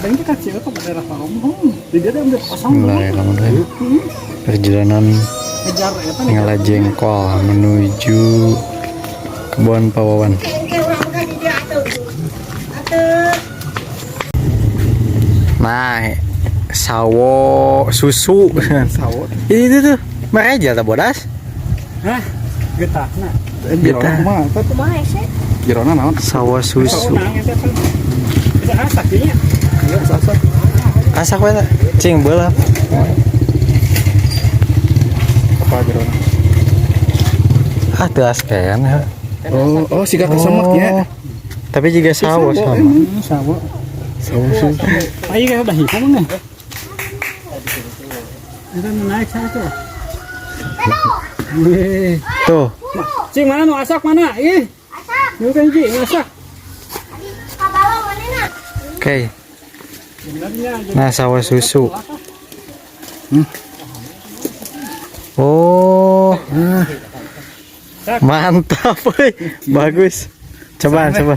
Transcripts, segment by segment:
Bismillahirrahmanirrahim. Perjalanan ngala jengkol menuju kebun Pawawan. Nah, sawo susu. Sawo. Itu tuh, makanya tak bodas. Hah? Getahna. Getah. Jerona naon? Sawo susu. Bisa asak nya. Iya, asak. Asak wae tah. Cing beuleuh. Apa jerona? Ah, teu askean. Oh, siga kesemek ya. Tapi juga sawo sama. Sawo. Sawo susu. Ayo ka udah hitam nih. Kita naik satu. Tuh. Cing mana nu asak mana? Ih. Asak. Yuk kan Cing asak. Oke. Nah, sawo susu. Oh. Mantap, woy. Bagus. Cobaan. Coba.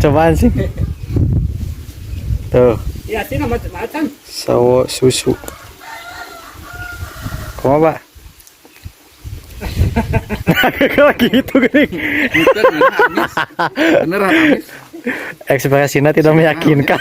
Cobaan sih. Tuh. Iya, sih macam-macam. Sawo susu. Koma, Pak? Kalau gitu gini. Beneran habis. Ekspresinya tidak meyakinkan.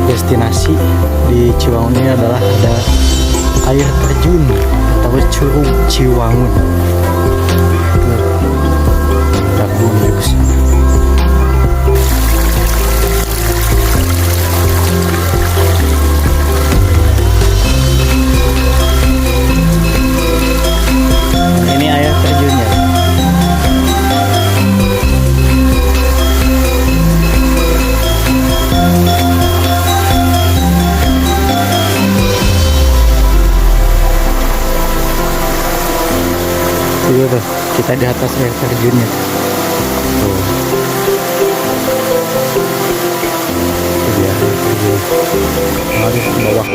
Destinasi di Ciwangun ini adalah ada air terjun atau curug Ciwangun. Bagus. Ini air terjunnya. Iya tuh, kita di atas air terjunnya. Tuh. Itu dia air terjun. Harus ke bawah.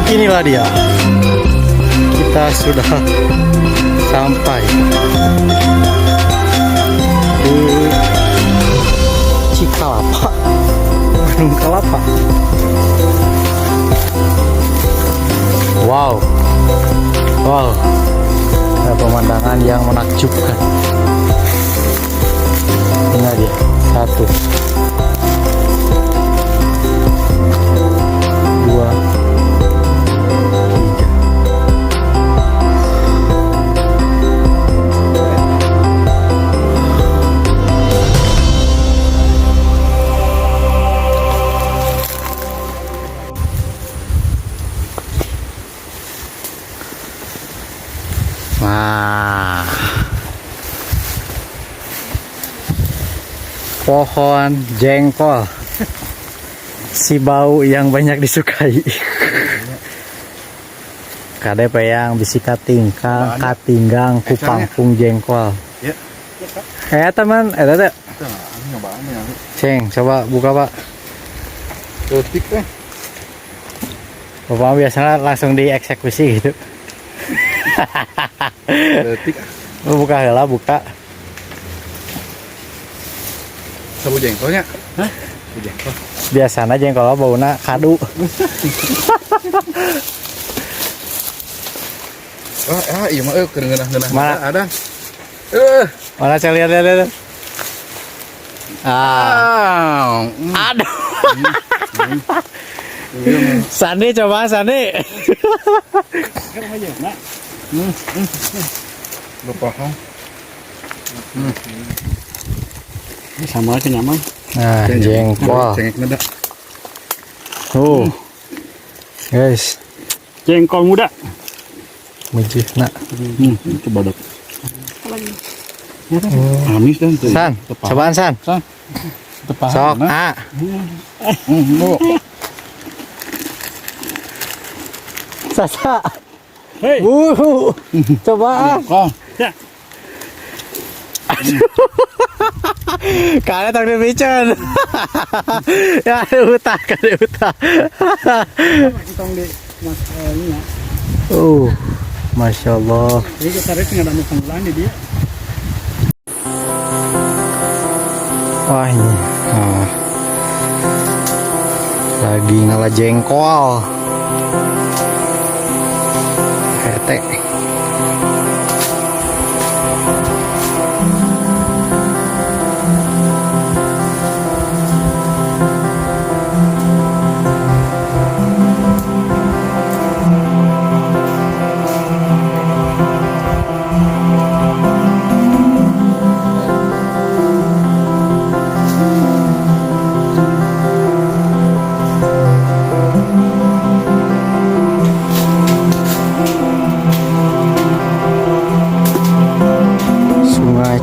Inilah dia, kita sudah sampai di Cikalapa, Gunung Kelapa. Wow, wow, ada pemandangan yang menakjubkan. Tinggal dia, 1, 2, 3. Wah, pohon jengkol, si bau yang banyak disukai. Kade yang bisi katingkang, katinggang, kupangkung jengkol. Ya. Teman, ada. Ceng, coba buka pak. Detik teh. Bapak biasanya langsung dieksekusi gitu. Detik. Buka heula, buka. Sabu jengkolnya. Hah? Jengkol. Biasanya jengkol bauna kadu. Iya mah keungeunah-ngeunah. Mana? Ada. Mana saya lihat. Aduh. Sandi coba Sandi. Berpaham. Sama aja nyaman. Nah, jengkol. Muda. Guys, Jengkol muda. mujihna. Itu badak. Amis dan San, cobaan San. Sok, A. Sasa. Hei. Coba. Ya. Kalian tak dibicen. Ya, utah. Tong di mas ini ya. Masya Allah. Ini kita tarik nggak ada penggulaan di dia. Wah ini. Lagi ngalah jengkol. RT.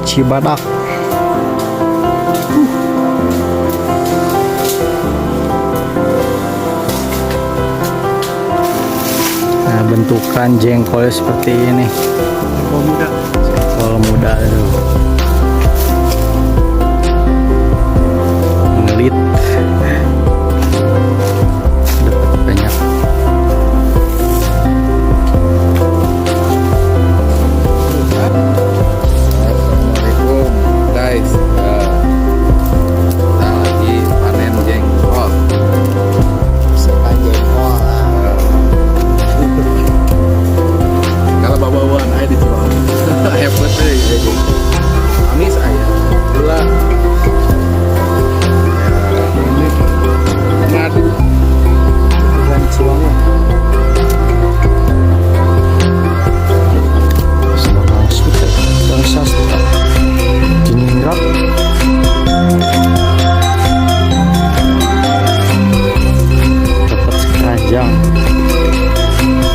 Cibadak. Nah, bentukan jengkol seperti ini. Jengkol muda itu. Ngelit. Dapat banyak. Assalamualaikum guys. Kita lagi panen jengkol. Sepan jengkol. Kalau bawa-bawaan aja di Cimahi. Hebat deh. Amis ayah. Gula. Ini madu. Dan Ciwangun. Semarang Sudah dan Sastra. Diningrat. Dapat sekeranjang.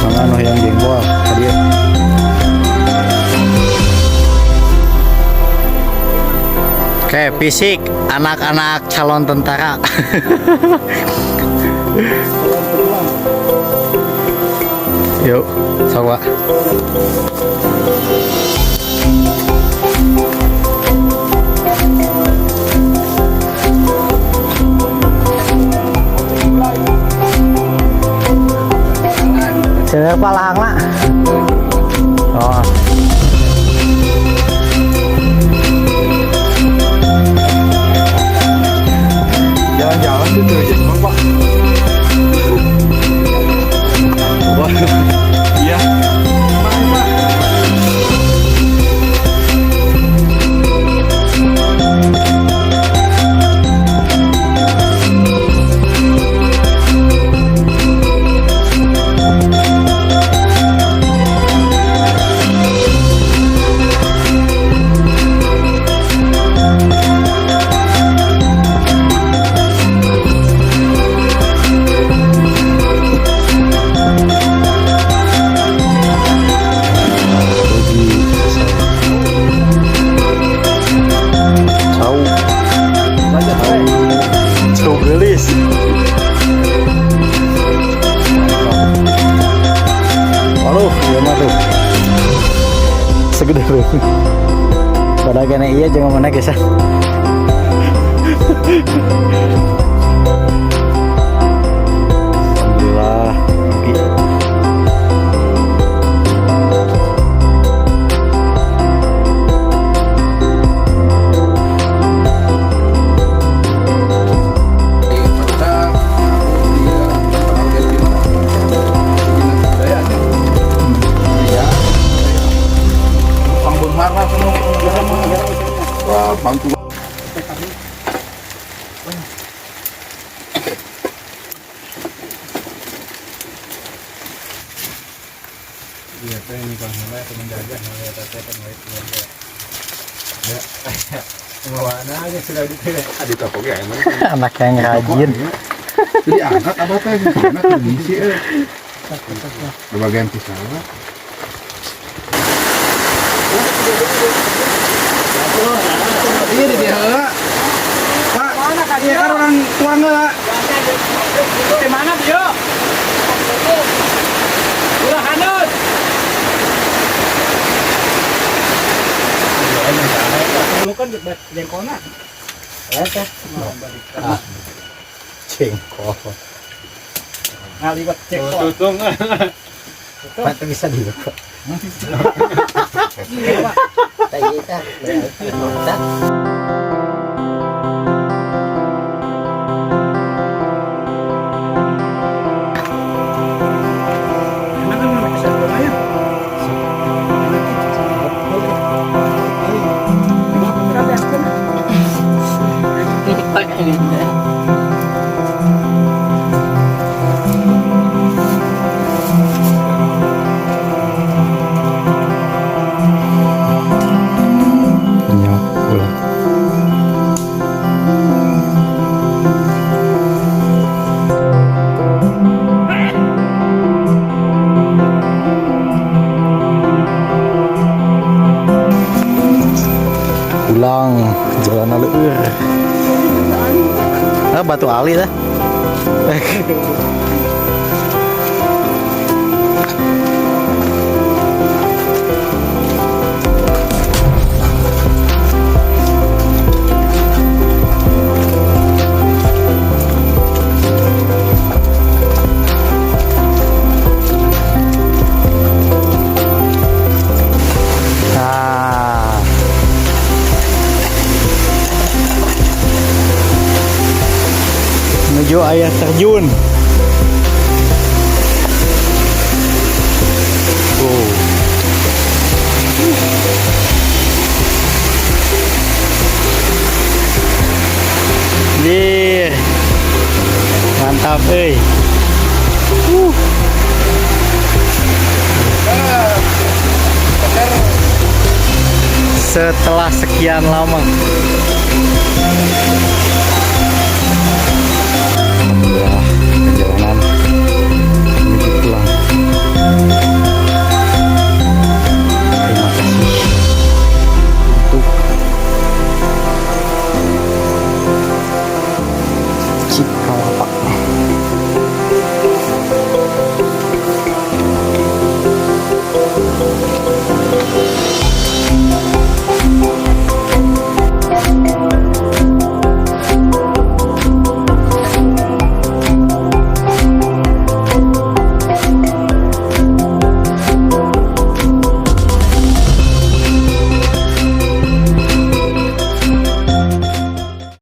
Mangan yang jengkol tadi. Oke, fisik anak-anak calon tentara. Yuk, coba. Saya palang lah. Oh. Wah, iya. Segede bro. Pada kena iya jangan mana guys. Alhamdulillah. Bantu. Iya, ini kan mulai menjaga mulai teteh keluarga. Ya, mana aja sudah dipilih. Di toko ya emang. Anak yang rajin. Jadi angkat apa teh? Karena kondisi berbagian pisah. Ini dia lah. Pak, mana kan dia kan orang tua enggak? Di mana dia? Ulah hanut. Lu kan jengkona. Eta. Cengkol. Ngaliwat jengkol. Tutung. Pak bisa dibuka. Pulang jalan alur. Batu ali dah. Menuju air terjun. Mantap, setelah sekian lama